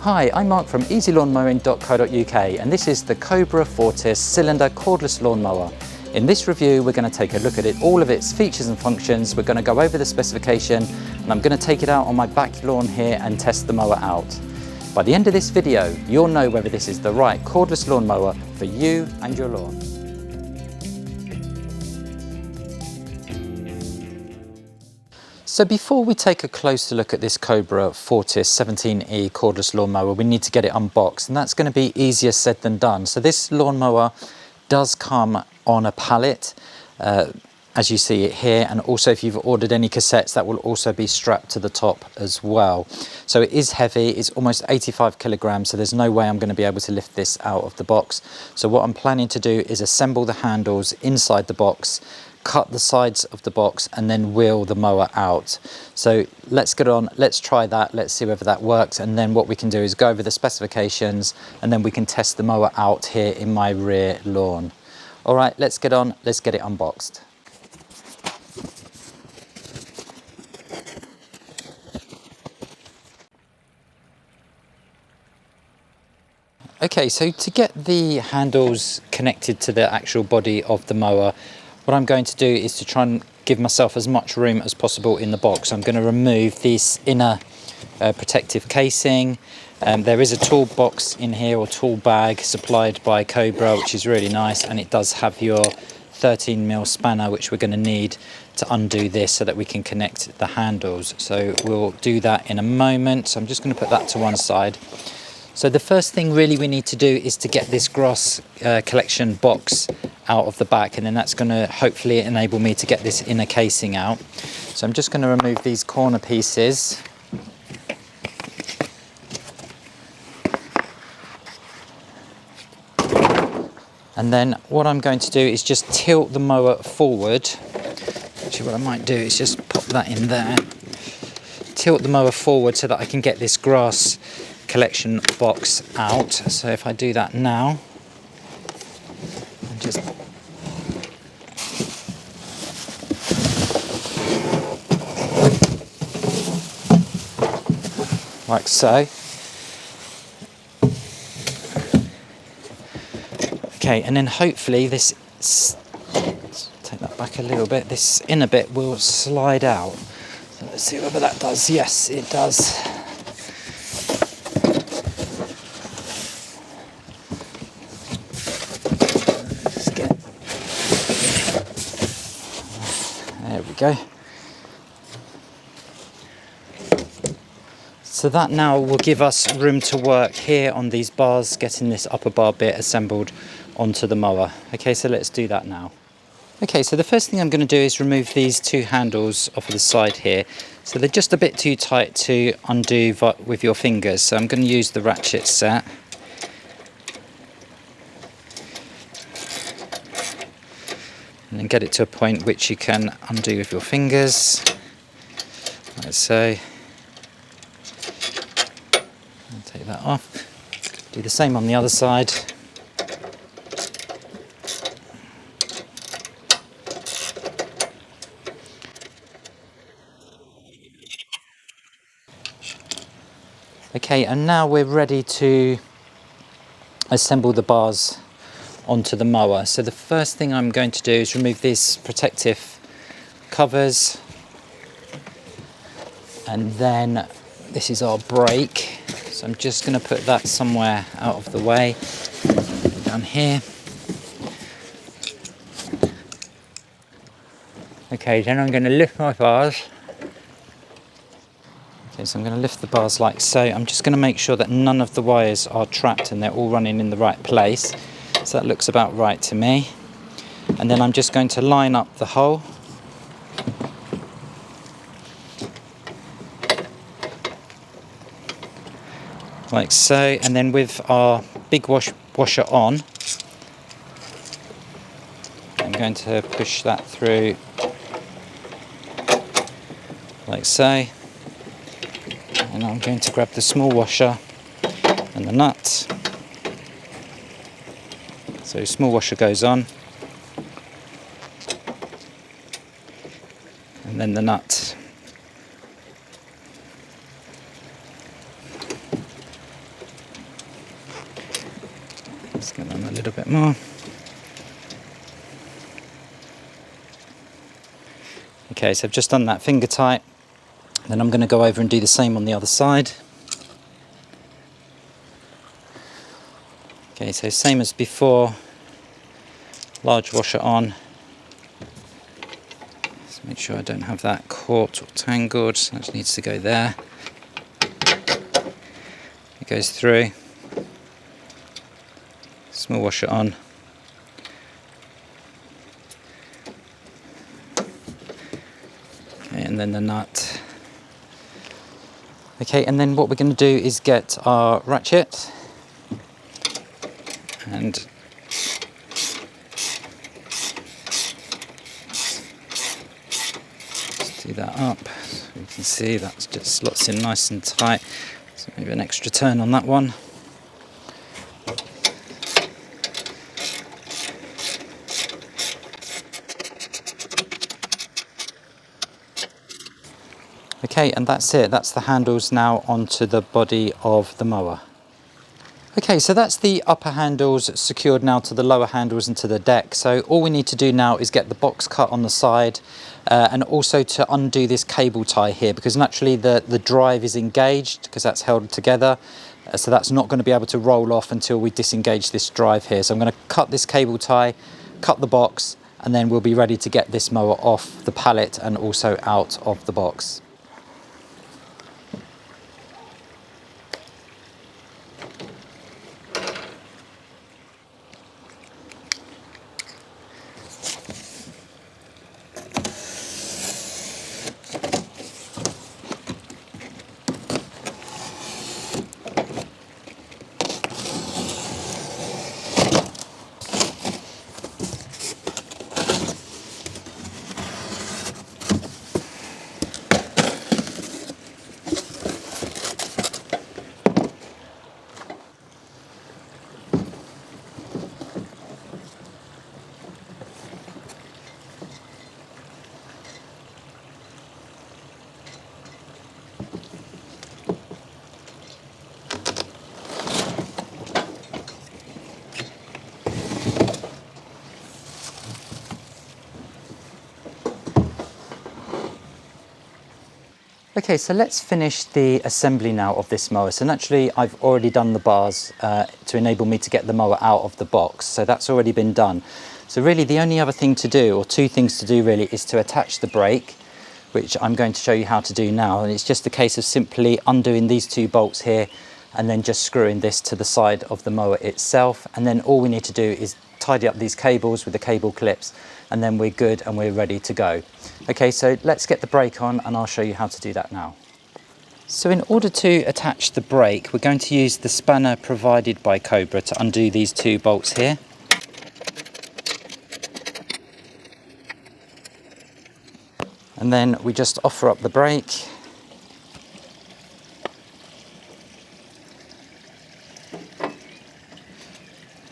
Hi, I'm Mark from easylawnmowing.co.uk and this is the Cobra Fortis cylinder cordless lawnmower. In this review we're going to take a look at all of its features and functions, we're going to go over the specification and I'm going to take it out on my back lawn here and test the mower out. By the end of this video you'll know whether this is the right cordless lawnmower for you and your lawn. So before we take a closer look at this Cobra Fortis 17E Cordless Lawnmower, we need to get it unboxed, and that's going to be easier said than done. So this lawnmower does come on a pallet, as you see it here, and also if you've ordered any cassettes, that will also be strapped to the top as well. So it is heavy, it's almost 85 kilograms, so there's no way I'm going to be able to lift this out of the box. So what I'm planning to do is assemble the handles inside the box, cut the sides of the box and then wheel the mower out. So let's get on, let's try that, let's see whether that works, and then what we can do is go over the specifications and then we can test the mower out here in my rear lawn. All right, let's get on, let's get it unboxed. Okay, so to get the handles connected to the actual body of the mower, what I'm going to do is to try and give myself as much room as possible in the box. I'm going to remove this inner protective casing. There is a tool box in here, or tool bag, supplied by Cobra, which is really nice, and it does have your 13mm spanner, which we're going to need to undo this so that we can connect the handles. So we'll do that in a moment. So I'm just going to put that to one side. So the first thing really we need to do is to get this grass collection box out of the back, and then that's going to hopefully enable me to get this inner casing out. So I'm just going to remove these corner pieces. And then what I'm going to do is just tilt the mower forward. Actually, what I might do is just pop that in there. Tilt the mower forward so that I can get this grass collection box out. So if I do that now, and just like so. Okay, and then hopefully this, let's take that back a little bit, this inner bit will slide out. So let's see whether that does. Yes, it does. There we go. So that now will give us room to work here on these bars, getting this upper bar bit assembled onto the mower. Okay, so let's do that now. Okay, so the first thing I'm going to do is remove these two handles off of the side here. So they're just a bit too tight to undo with your fingers, so I'm going to use the ratchet set. And then get it to a point which you can undo with your fingers, like so. I'll take that off. Do the same on the other side. Okay, and now we're ready to assemble the bars onto the mower. So the first thing I'm going to do is remove these protective covers, and then this is our brake, so I'm just going to put that somewhere out of the way, down here. Okay, then I'm going to lift my bars. Okay, so I'm going to lift the bars like so. I'm just going to make sure that none of the wires are trapped and they're all running in the right place. So that looks about right to me. And then I'm just going to line up the hole. Like so. And then with our big washer on, I'm going to push that through like so. And I'm going to grab the small washer and the nut. So small washer goes on, and then the nut. Let's get on a little bit more. Okay, so I've just done that finger tight. Then I'm going to go over and do the same on the other side. Okay, so same as before, large washer on. Just make sure I don't have that caught or tangled, so that needs to go there. It goes through. Small washer on. Okay, and then the nut. Okay, and then what we're going to do is get our ratchet and just do that up. So you can see that just slots in nice and tight. So maybe an extra turn on that one. Okay, and that's it. That's the handles now onto the body of the mower. Okay, so that's the upper handles secured now to the lower handles and to the deck. So all we need to do now is get the box cut on the side and also to undo this cable tie here, because naturally the drive is engaged because that's held together. So that's not going to be able to roll off until we disengage this drive here. So I'm going to cut this cable tie, cut the box, and then we'll be ready to get this mower off the pallet and also out of the box. Okay, so let's finish the assembly now of this mower. So naturally I've already done the bars to enable me to get the mower out of the box. So that's already been done. So really the only other thing to do, or two things to do really, is to attach the brake, which I'm going to show you how to do now. And it's just a case of simply undoing these two bolts here and then just screwing this to the side of the mower itself. And then all we need to do is tidy up these cables with the cable clips, and then we're good and we're ready to go. Okay, so let's get the brake on and I'll show you how to do that now. So in order to attach the brake, we're going to use the spanner provided by Cobra to undo these two bolts here. And then we just offer up the brake.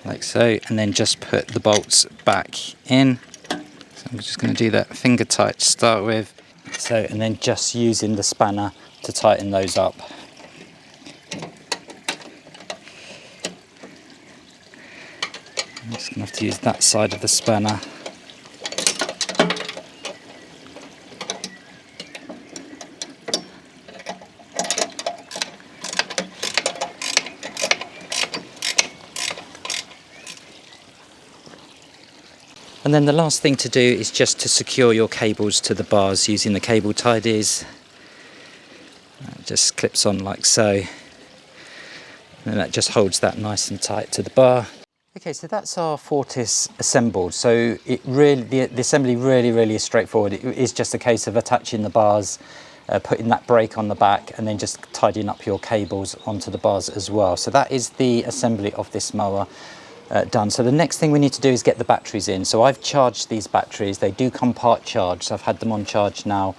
Like so, and then just put the bolts back in. So I'm just going to do that finger tight to start with. So, and then just using the spanner to tighten those up. I'm just going to have to use that side of the spanner. And then the last thing to do is just to secure your cables to the bars using the cable tidies. It just clips on like so. And that just holds that nice and tight to the bar. Okay, so that's our Fortis assembled. So it really, the assembly really is straightforward. It is just a case of attaching the bars, putting that brake on the back, and then just tidying up your cables onto the bars as well. So that is the assembly of this mower. Done. So the next thing we need to do is get the batteries in. So I've charged these batteries. They do come part charged. So I've had them on charge now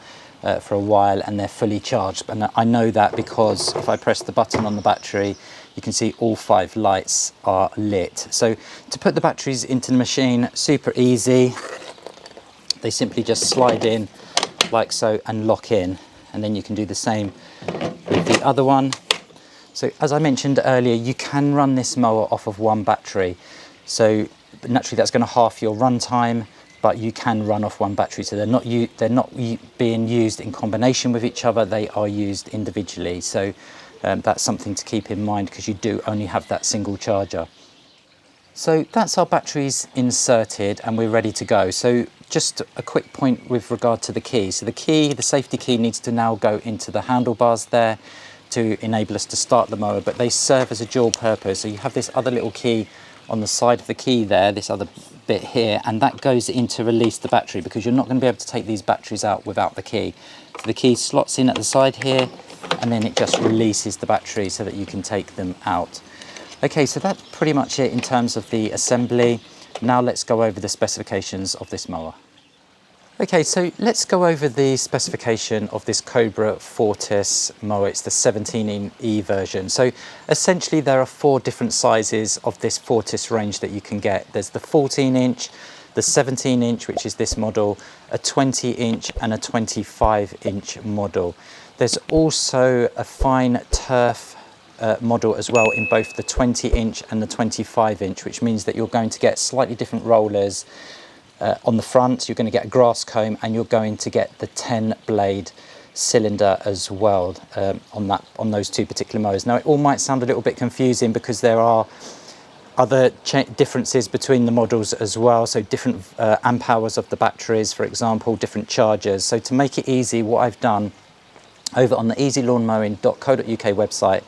for a while and they're fully charged. And I know that because if I press the button on the battery, you can see all 5 lights are lit. So to put the batteries into the machine, super easy. They simply just slide in like so and lock in. And then you can do the same with the other one. So as I mentioned earlier, you can run this mower off of one battery. So naturally that's going to half your run time, but you can run off one battery. So they're not being used in combination with each other, they are used individually. So that's something to keep in mind because you do only have that single charger. So that's our batteries inserted and we're ready to go. So just a quick point with regard to the key. So the safety key needs to now go into the handlebars there to enable us to start the mower, but they serve as a dual purpose. So you have this other little key on the side of the key there, this other bit here, and that goes in to release the battery because you're not going to be able to take these batteries out without the key. So the key slots in at the side here and then it just releases the battery so that you can take them out. Okay, so that's pretty much it in terms of the assembly. Now let's go over the specifications of this mower. Okay, so let's go over the specification of this Cobra Fortis mower. It's the 17E version. So essentially there are 4 different sizes of this Fortis range that you can get. There's the 14-inch, the 17-inch, which is this model, a 20-inch and a 25-inch model. There's also a fine turf model as well in both the 20-inch and the 25-inch, which means that you're going to get slightly different rollers. On the front, you're going to get a grass comb and you're going to get the 10-blade cylinder as well on those 2 particular mowers. Now, it all might sound a little bit confusing because there are other differences between the models as well. So different amp hours of the batteries, for example, different chargers. So to make it easy, what I've done over on the easylawnmowing.co.uk website,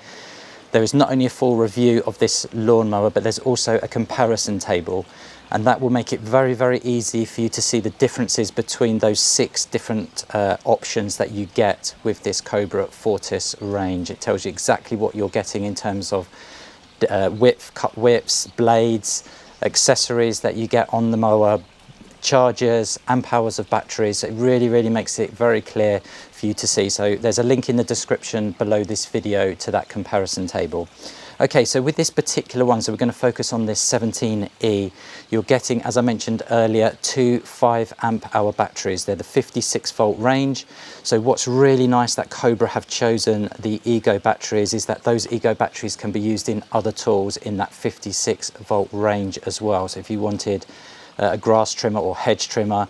there is not only a full review of this lawnmower, but there's also a comparison table. And that will make it very, very easy for you to see the differences between those 6 different options that you get with this Cobra Fortis range. It tells you exactly what you're getting in terms of cut whips, blades, accessories that you get on the mower, chargers, amp hours of batteries. It really, really makes it very clear for you to see. So there's a link in the description below this video to that comparison table. Okay, so with this particular one, so we're going to focus on this 17E. You're getting, as I mentioned earlier, 2 5-amp-hour batteries. They're the 56-volt range. So what's really nice that Cobra have chosen the Ego batteries is that those Ego batteries can be used in other tools in that 56-volt range as well. So if you wanted a grass trimmer or hedge trimmer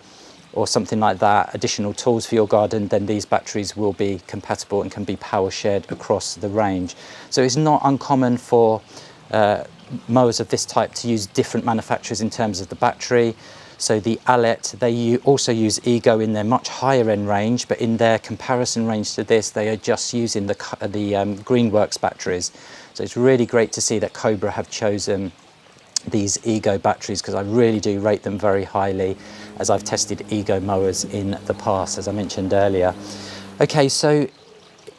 or something like that, additional tools for your garden, then these batteries will be compatible and can be power shared across the range. So it's not uncommon for mowers of this type to use different manufacturers in terms of the battery. So the Allet, they also use Ego in their much higher end range, but in their comparison range to this, they are just using the Greenworks batteries. So it's really great to see that Cobra have chosen these Ego batteries because I really do rate them very highly, as I've tested Ego mowers in the past, as I mentioned earlier. Okay, so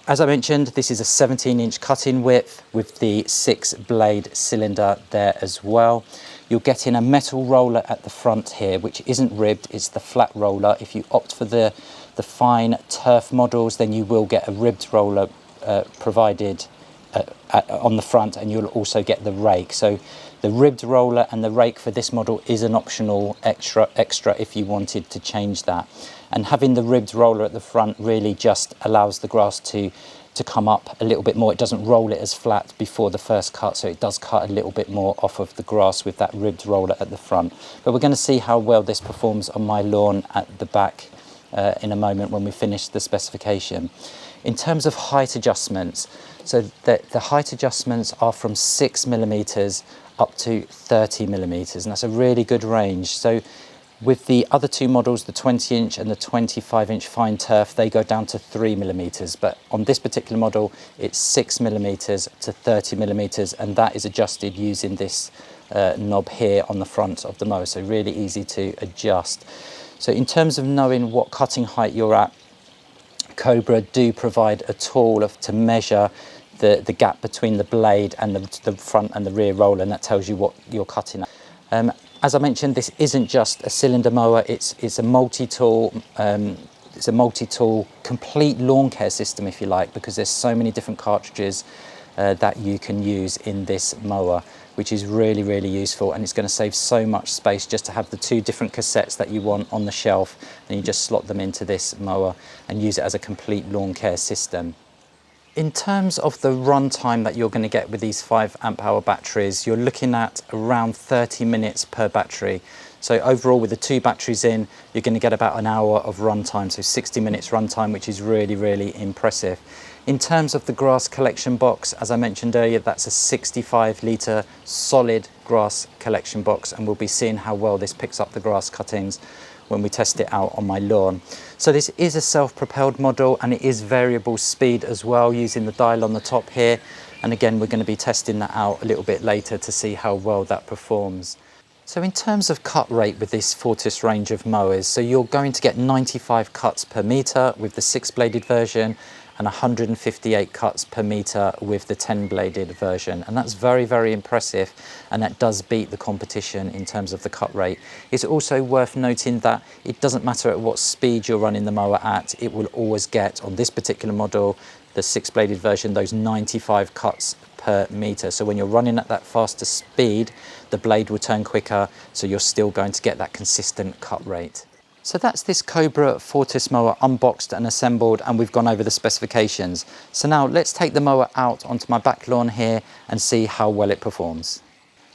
as I mentioned, this is a 17-inch cutting width with the 6-blade cylinder there as well. You're getting a metal roller at the front here, which isn't ribbed, it's the flat roller. If you opt for the fine turf models, then you will get a ribbed roller provided on the front, and you'll also get the rake. So the ribbed roller and the rake for this model is an optional extra if you wanted to change that. And having the ribbed roller at the front really just allows the grass to come up a little bit more. It doesn't roll it as flat before the first cut, so it does cut a little bit more off of the grass with that ribbed roller at the front. But we're going to see how well this performs on my lawn at the back in a moment when we finish the specification. In terms of height adjustments, so the height adjustments are from 6mm up to 30mm, and that's a really good range. So with the other 2 models, the 20-inch and the 25-inch fine turf, they go down to 3mm, but on this particular model, it's 6mm to 30mm, and that is adjusted using this knob here on the front of the mower, so really easy to adjust. So in terms of knowing what cutting height you're at, Cobra do provide a tool to measure the gap between the blade and the front and the rear roller, and that tells you what you're cutting at. As I mentioned, this isn't just a cylinder mower, it's a multi-tool, complete lawn care system, if you like, because there's so many different cartridges that you can use in this mower, which is really, really useful, and it's going to save so much space just to have the 2 different cassettes that you want on the shelf, and you just slot them into this mower and use it as a complete lawn care system. In terms of the runtime that you're going to get with these 5 amp hour batteries, you're looking at around 30 minutes per battery. So overall, with the 2 batteries in, you're going to get about an hour of runtime, so 60 minutes runtime, which is really, really impressive. In terms of the grass collection box, as I mentioned earlier, that's a 65 litre solid grass collection box, and we'll be seeing how well this picks up the grass cuttings when we test it out on my lawn. So this is a self-propelled model, and it is variable speed as well, using the dial on the top here. And again, we're going to be testing that out a little bit later to see how well that performs. So in terms of cut rate with this Fortis range of mowers, so you're going to get 95 cuts per metre with the 6-bladed version, and 158 cuts per metre with the 10-bladed version. And that's very, very impressive, and that does beat the competition in terms of the cut rate. It's also worth noting that it doesn't matter at what speed you're running the mower at, it will always get, on this particular model, the 6-bladed version, those 95 cuts per metre. So when you're running at that faster speed, the blade will turn quicker, so you're still going to get that consistent cut rate. So that's this Cobra Fortis mower unboxed and assembled, and we've gone over the specifications. So now let's take the mower out onto my back lawn here and see how well it performs.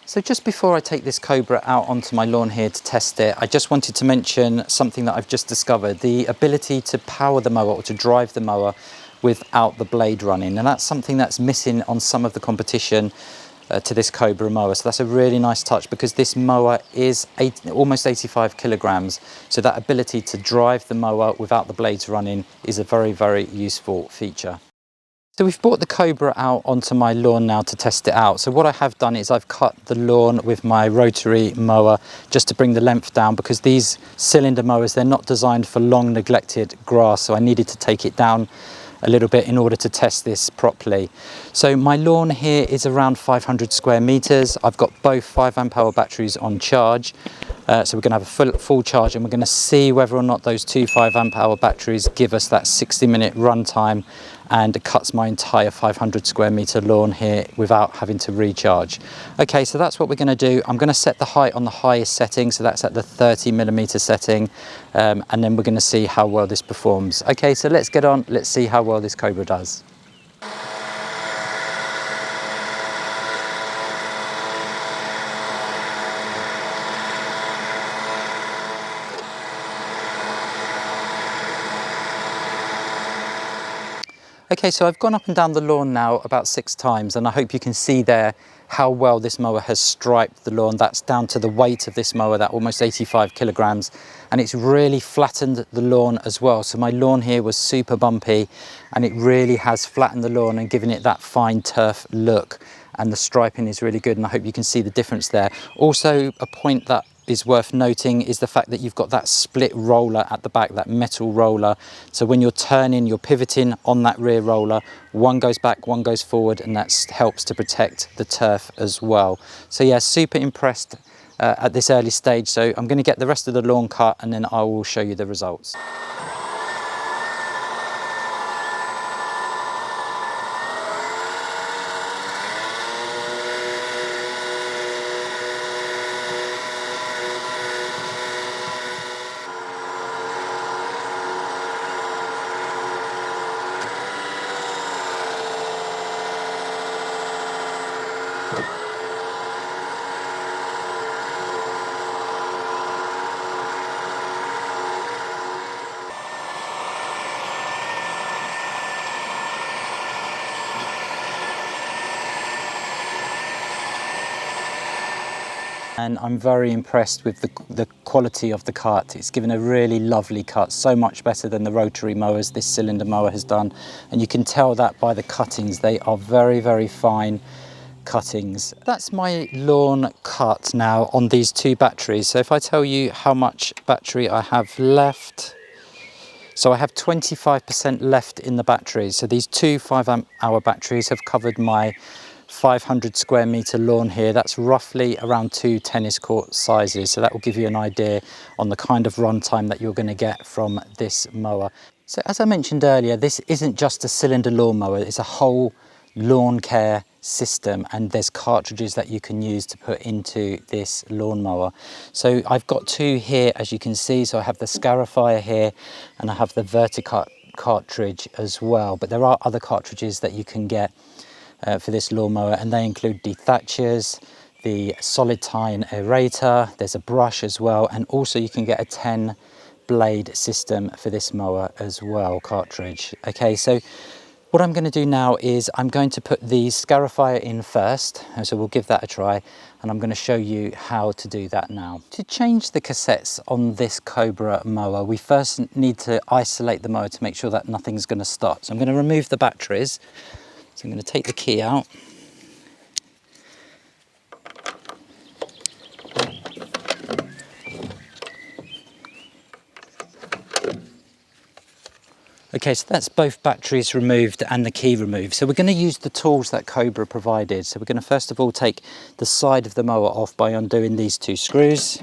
So just before I take this Cobra out onto my lawn here to test it, I just wanted to mention something that I've just discovered, the ability to power the mower or to drive the mower without the blade running. And that's something that's missing on some of the competition to this Cobra mower. So that's a really nice touch, because this mower is almost 85 kilograms. So that ability to drive the mower without the blades running is a very, very useful feature. So we've brought the Cobra out onto my lawn now to test it out. So what I have done is I've cut the lawn with my rotary mower just to bring the length down, because these cylinder mowers, they're not designed for long neglected grass. So I needed to take it down a little bit in order to test this properly. So my lawn here is around 500 square meters. I've got both 5 amp hour batteries on charge. So we're going to have a full charge, and we're going to see whether or not those 2 5 amp hour batteries give us that 60-minute run time, and it cuts my entire 500 square meter lawn here without having to recharge. Okay, so that's what we're going to do. I'm going to set the height on the highest setting, so that's at the 30mm setting, and then we're going to see how well this performs. Okay, so let's get on, let's see how well this Cobra does. Okay, so I've gone up and down the lawn now about 6 times, and I hope you can see there how well this mower has striped the lawn. That's down to the weight of this mower, that almost 85 kilograms, and it's really flattened the lawn as well. So my lawn here was super bumpy, and it really has flattened the lawn and given it that fine turf look, and the striping is really good, and I hope you can see the difference there. Also, a point that is worth noting is the fact that you've got that split roller at the back, that metal roller. So when you're turning, you're pivoting on that rear roller, one goes back, one goes forward, and that helps to protect the turf as well. So yeah, super impressed at this early stage. So I'm going to get the rest of the lawn cut, and then I will show you the results. And I'm very impressed with the quality of the cut. It's given a really lovely cut, so much better than the rotary mowers this cylinder mower has done. And you can tell that by the cuttings. They are very, very fine cuttings. That's my lawn cut now on these 2 batteries. So if I tell you how much battery I have left, so I have 25% left in the batteries. So these 2 5 amp hour batteries have covered my 500 square meter lawn here. That's roughly around 2 tennis court sizes. So that will give you an idea on the kind of run time that you're going to get from this mower. So as I mentioned earlier, this isn't just a cylinder lawnmower, it's a whole lawn care system, and there's cartridges that you can use to put into this lawnmower. So I've got 2 here, as you can see. So I have the Scarifying here, and I have the cartridge as well, but there are other cartridges that you can get for this lawnmower, and they include dethatchers, the solid tine aerator, there's a brush as well, and also you can get a 10 blade system for this mower as well, cartridge. Okay, so what I'm going to do now is I'm going to put the Scarifier in first, so we'll give that a try, and I'm going to show you how to do that now. To change the cassettes on this Cobra mower, we first need to isolate the mower to make sure that nothing's going to start. So I'm going to remove the batteries. So I'm going to take the key out. Okay, so that's both batteries removed and the key removed. So we're going to use the tools that Cobra provided. So we're going to first of all take the side of the mower off by undoing these two screws.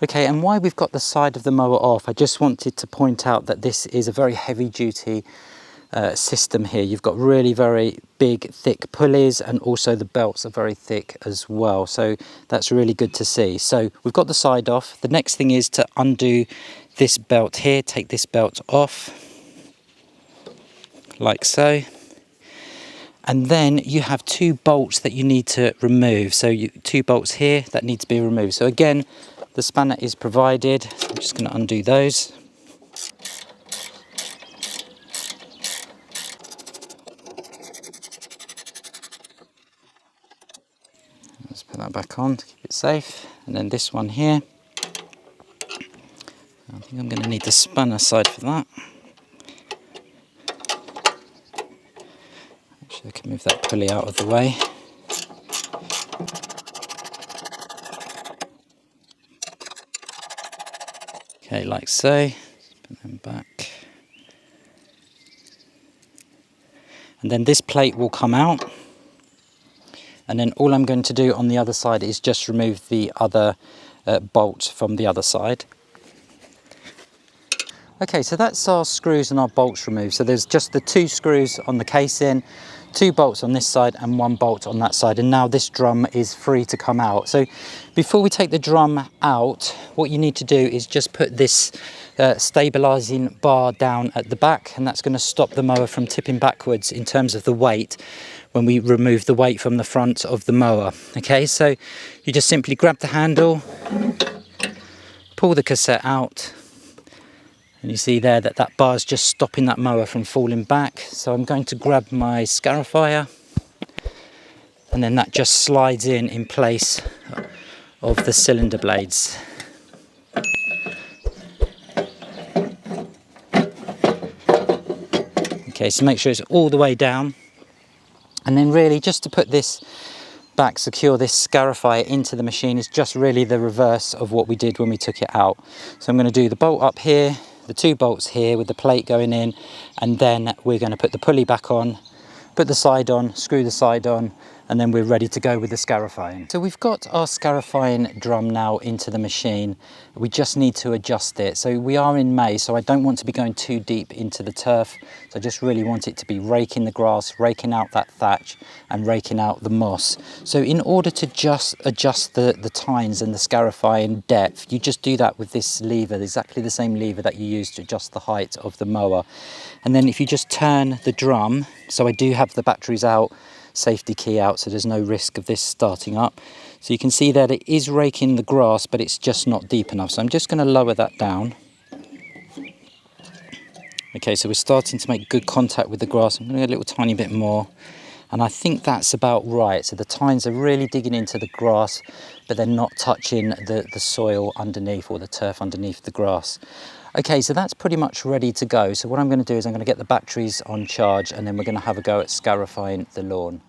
Okay, and why we've got the side of the mower off, I just wanted to point out that this is a very heavy duty system here. You've got really very big thick pulleys, and also the belts are very thick as well, so that's really good to see. So we've got the side off. The next thing is to undo this belt here. Take this belt off like so, and then you have two bolts that you need to remove. So two bolts here that need to be removed. So again, the spanner is provided. I'm just going to undo those. Let's put that back on to keep it safe. And then this one here. I think I'm going to need the spanner side for that. Actually, I can move that pulley out of the way. Okay, like so. Put them back. And then this plate will come out. And then all I'm going to do on the other side is just remove the other bolt from the other side. Okay, so that's our screws and our bolts removed. So there's just the two screws on the casing, two bolts on this side and one bolt on that side. And now this drum is free to come out. So before we take the drum out, what you need to do is just put this stabilizing bar down at the back, and that's going to stop the mower from tipping backwards in terms of the weight when we remove the weight from the front of the mower. Okay, so you just simply grab the handle, pull the cassette out, and you see there that that bar is just stopping that mower from falling back. So I'm going to grab my Scarifier, and then that just slides in place of the cylinder blades. Okay, so make sure it's all the way down. And then really just to put this back, secure this Scarifier into the machine is just really the reverse of what we did when we took it out. So I'm going to do the bolt up here, the two bolts here with the plate going in, and then we're going to put the pulley back on, put the side on, screw the side on, and then we're ready to go with the Scarifying. So we've got our Scarifying drum now into the machine. We just need to adjust it. So we are in May, so I don't want to be going too deep into the turf. So I just really want it to be raking the grass, raking out that thatch, and raking out the moss. So in order to just adjust the tines and the Scarifying depth, you just do that with this lever, exactly the same lever that you use to adjust the height of the mower. And then if you just turn the drum, so I do have the batteries out, safety key out, so there's no risk of this starting up. So you can see that it is raking the grass, but it's just not deep enough. So I'm just going to lower that down. Okay, so we're starting to make good contact with the grass. I'm going to get a little tiny bit more, and I think that's about right. So the tines are really digging into the grass, but they're not touching the soil underneath or the turf underneath the grass. Okay, so that's pretty much ready to go. So what I'm going to do is I'm going to get the batteries on charge, and then we're going to have a go at Scarifying the lawn.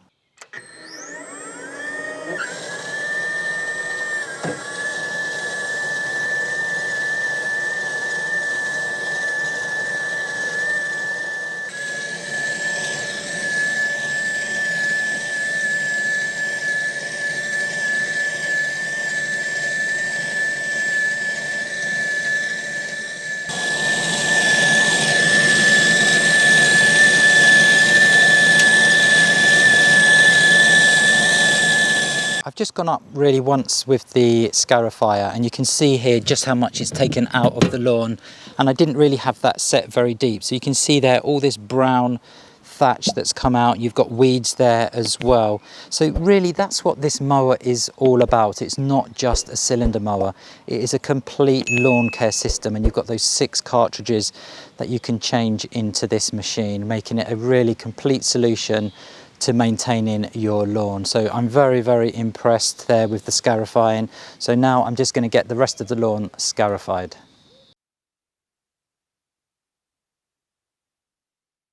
just gone up really once with the Scarifier, and you can see here just how much it's taken out of the lawn, and I didn't really have that set very deep, so you can see there all this brown thatch that's come out. You've got weeds there as well. So really that's what this mower is all about. It's not just a cylinder mower, it is a complete lawn care system, and you've got those 6 cartridges that you can change into this machine, making it a really complete solution to maintaining your lawn. So I'm very, very impressed there with the Scarifying. So now I'm just going to get the rest of the lawn scarified.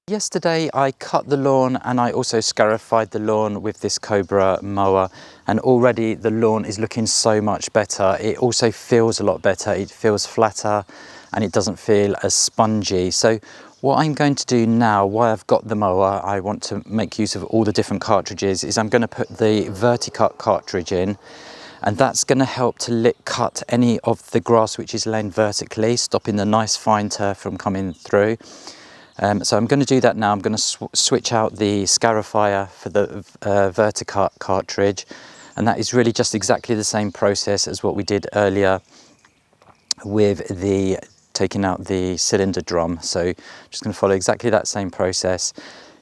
Yesterday I cut the lawn and I also scarified the lawn with this Cobra mower, and already the lawn is looking so much better. It also feels a lot better, it feels flatter and it doesn't feel as spongy. So what I'm going to do now, while I've got the mower, I want to make use of all the different cartridges, is I'm going to put the Verticut cartridge in, and that's going to help to cut any of the grass which is laying vertically, stopping the nice fine turf from coming through. So I'm going to do that now. I'm going to switch out the Scarifier for the Verticut cartridge, and that is really just exactly the same process as what we did earlier with the taking out the cylinder drum. So I'm just going to follow exactly that same process,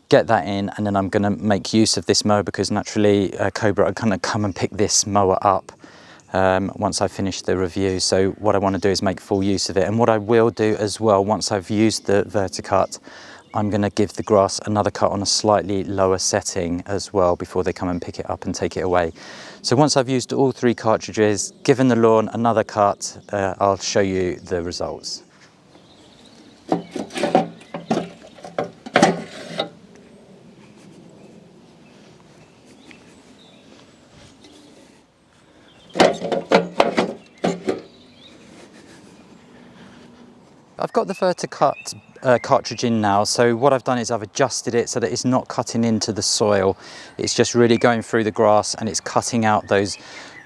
get that in, and then I'm going to make use of this mower, because naturally Cobra are going to come and pick this mower up once I finish the review. So what I want to do is make full use of it, and what I will do as well, once I've used the Verticut, I'm going to give the grass another cut on a slightly lower setting as well before they come and pick it up and take it away. So once I've used all 3 cartridges, given the lawn another cut, I'll show you the results. I've got the Verticut cartridge in now, so what I've done is I've adjusted it so that it's not cutting into the soil. It's just really going through the grass and it's cutting out those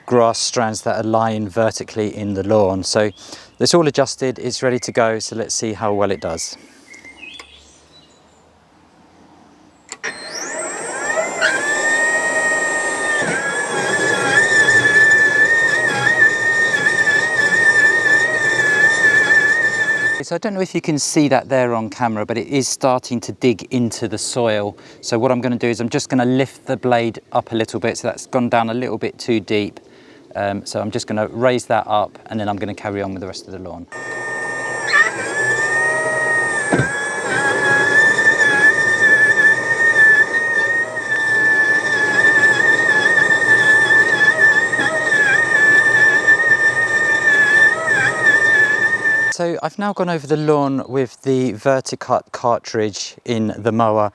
grass strands that are lying vertically in the lawn. So it's all adjusted, it's ready to go, so let's see how well it does. So I don't know if you can see that there on camera, but it is starting to dig into the soil. So what I'm going to do is I'm just going to lift the blade up a little bit, so that's gone down a little bit too deep. So I'm just going to raise that up, and then I'm going to carry on with the rest of the lawn. So I've now gone over the lawn with the Verticut cartridge in the mower,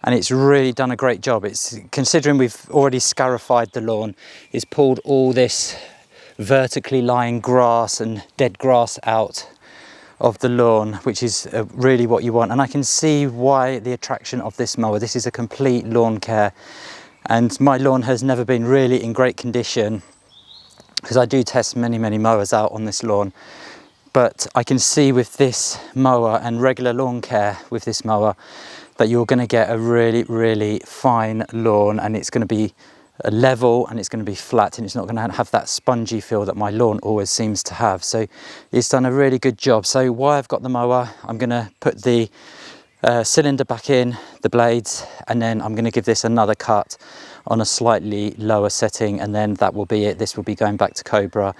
and it's really done a great job. It's, considering we've already scarified the lawn, it's pulled all this vertically lying grass and dead grass out of the lawn, which is really what you want. And I can see why the attraction of this mower. This is a complete lawn care, and my lawn has never been really in great condition, because I do test many mowers out on this lawn. But I can see with this mower and regular lawn care with this mower that you're going to get a really fine lawn, and it's going to be level and it's going to be flat, and it's not going to have that spongy feel that my lawn always seems to have. So it's done a really good job. So while I've got the mower, I'm going to put the cylinder back in, the blades, and then I'm going to give this another cut on a slightly lower setting, and then that will be it. This will be going back to Cobra.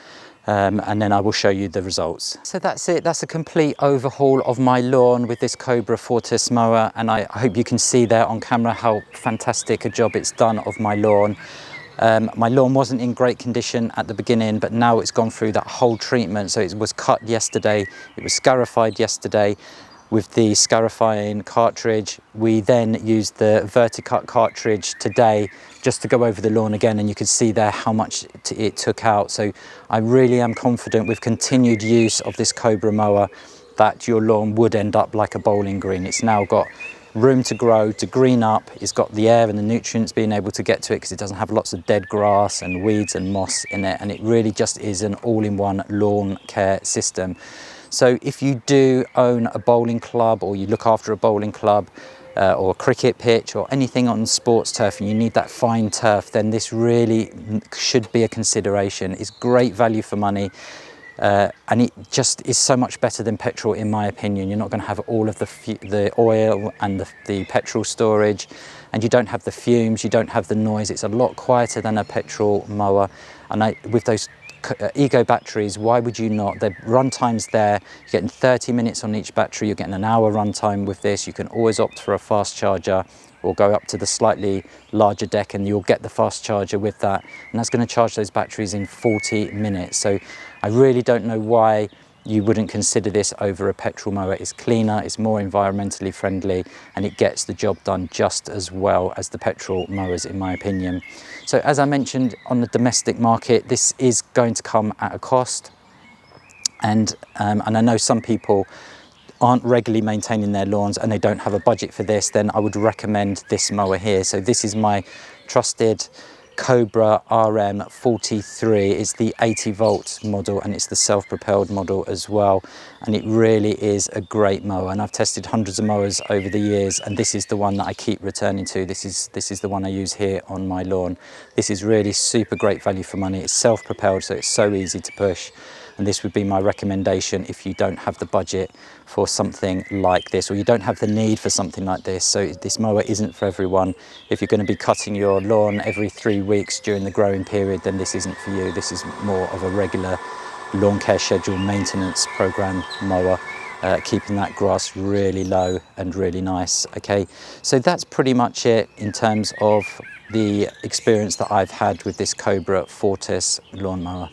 And then I will show you the results. So that's it, that's a complete overhaul of my lawn with this Cobra Fortis mower, and I hope you can see there on camera how fantastic a job it's done of my lawn. My lawn wasn't in great condition at the beginning, but now it's gone through that whole treatment. So it was cut yesterday, it was scarified yesterday with the Scarifying cartridge. We then used the Verticut cartridge today just to go over the lawn again, and you can see there how much it took out. So I really am confident with continued use of this Cobra mower that your lawn would end up like a bowling green. It's now got room to grow, to green up. It's got the air and the nutrients being able to get to it, because it doesn't have lots of dead grass and weeds and moss in it, and it really just is an all-in-one lawn care system. So if you do own a bowling club, or you look after a bowling club, or a cricket pitch or anything on sports turf and you need that fine turf, then this really should be a consideration. It's great value for money. And it just is so much better than petrol, in my opinion. You're not going to have all of the oil and the petrol storage, and you don't have the fumes, you don't have the noise. It's a lot quieter than a petrol mower. And with those Ego batteries, why would you not? The run time's there. You're getting 30 minutes on each battery. You're getting an hour run time with this. You can always opt for a fast charger or go up to the slightly larger deck and you'll get the fast charger with that. And that's going to charge those batteries in 40 minutes. So I really don't know why you wouldn't consider this over a petrol mower. It's cleaner, it's more environmentally friendly, and it gets the job done just as well as the petrol mowers, in my opinion. So as I mentioned, on the domestic market, this is going to come at a cost. And I know some people aren't regularly maintaining their lawns and they don't have a budget for this, then I would recommend this mower here. So this is my trusted Cobra RM43. It's the 80 volt model and it's the self-propelled model as well, and it really is a great mower. And I've tested hundreds of mowers over the years, and this is the one that I keep returning to. This is the one I use here on my lawn. This is really super great value for money. It's self-propelled, so it's so easy to push, and this would be my recommendation if you don't have the budget for something like this, or you don't have the need for something like this. So this mower isn't for everyone. If you're going to be cutting your lawn every 3 weeks during the growing period, then this isn't for you. This is more of a regular lawn care schedule maintenance program mower, keeping that grass really low and really nice. Okay, so that's pretty much it in terms of the experience that I've had with this Cobra Fortis lawnmower.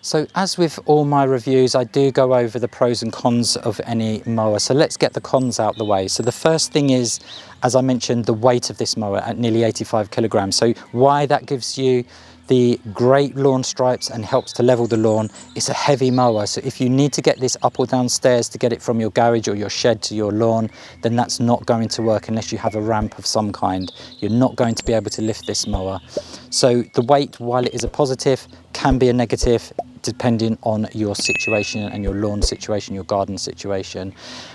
So as with all my reviews, I do go over the pros and cons of any mower. So let's get the cons out the way. So the first thing is, as I mentioned, the weight of this mower at nearly 85 kilograms. So why that gives you the great lawn stripes and helps to level the lawn, it's a heavy mower. So if you need to get this up or down stairs to get it from your garage or your shed to your lawn, then that's not going to work unless you have a ramp of some kind. You're not going to be able to lift this mower. So the weight, while it is a positive, can be a negative depending on your situation and your lawn situation, your garden situation.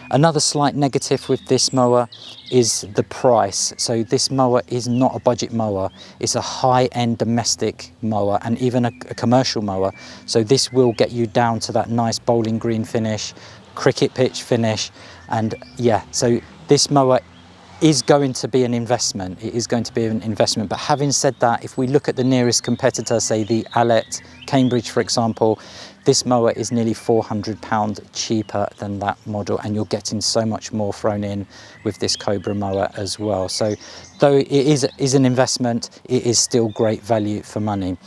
Another slight negative with this mower is the price. So this mower is not a budget mower. It's a high-end domestic mower and even a commercial mower. So this will get you down to that nice bowling green finish, cricket pitch finish. And yeah, so this mower is going to be an investment. It is going to be an investment. But having said that, if we look at the nearest competitor, say the Allet Cambridge, for example, this mower is nearly £400 cheaper than that model, and you're getting so much more thrown in with this Cobra mower as well. So though it is an investment, it is still great value for money.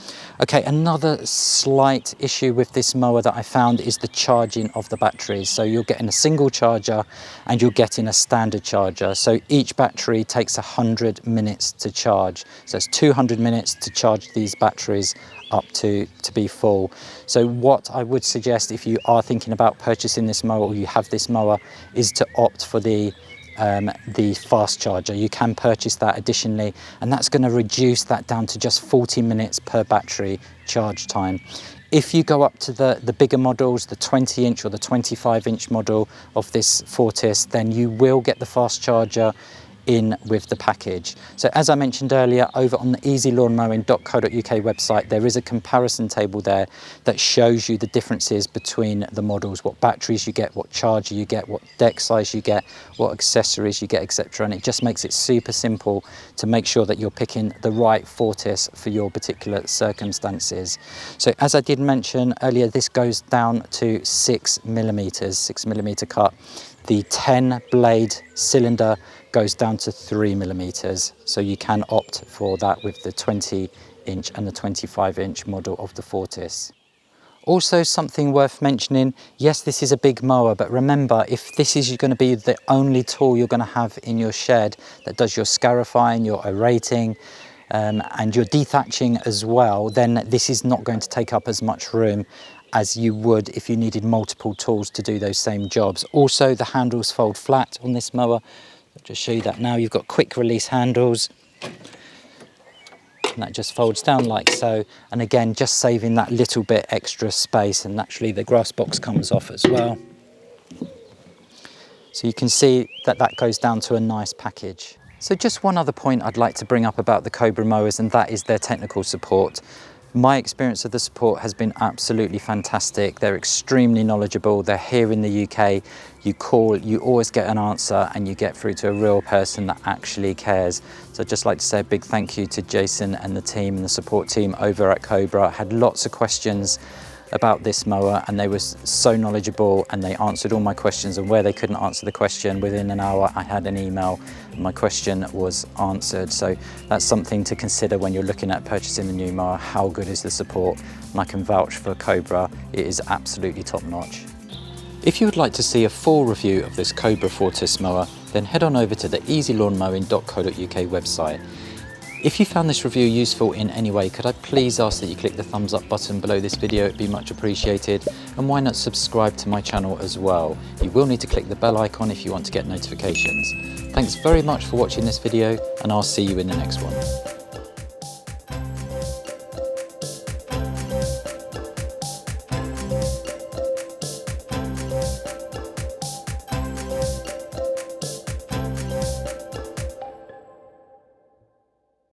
Okay, another slight issue with this mower that I found is the charging of the batteries. So you're getting a single charger and you're getting a standard charger. So each battery takes 100 minutes to charge. So it's 200 minutes to charge these batteries up to be full. So what I would suggest if you are thinking about purchasing this mower, or you have this mower, is to opt for the fast charger. You can purchase that additionally, and that's going to reduce that down to just 40 minutes per battery charge time. If you go up to the bigger models, the 20-inch or the 25-inch model of this Fortis, then you will get the fast charger in with the package. So as I mentioned earlier, over on the easylawnmowing.co.uk website, there is a comparison table there that shows you the differences between the models, what batteries you get, what charger you get, what deck size you get, what accessories you get, etc. And it just makes it super simple to make sure that you're picking the right Fortis for your particular circumstances. So as I did mention earlier, this goes down to 6mm cut. The 10 blade cylinder goes down to 3mm, so you can opt for that with the 20-inch and the 25-inch model of the Fortis. Also, something worth mentioning, yes, this is a big mower, but remember, if this is going to be the only tool you're going to have in your shed that does your scarifying, your aerating, and your dethatching as well, then this is not going to take up as much room as you would if you needed multiple tools to do those same jobs. Also, the handles fold flat on this mower. I'll just show you that now. You've got quick release handles, and that just folds down like so. And again, just saving that little bit extra space, and naturally the grass box comes off as well. So you can see that that goes down to a nice package. So just one other point I'd like to bring up about the Cobra mowers, and that is their technical support. My experience of the support has been absolutely fantastic. They're extremely knowledgeable. They're here in the UK. You call, you always get an answer, and you get through to a real person that actually cares. So I'd just like to say a big thank you to Jason and the team and the support team over at Cobra. I had lots of questions about this mower, and they were so knowledgeable, and they answered all my questions, and where they couldn't answer the question, within an hour I had an email and my question was answered. So that's something to consider when you're looking at purchasing a new mower. How good is the support? And I can vouch for Cobra, it is absolutely top notch. If you would like to see a full review of this Cobra Fortis mower, then head on over to the easylawnmowing.co.uk website. If you found this review useful in any way, could I please ask that you click the thumbs up button below this video? It'd be much appreciated. And why not subscribe to my channel as well? You will need to click the bell icon if you want to get notifications. Thanks very much for watching this video, and I'll see you in the next one.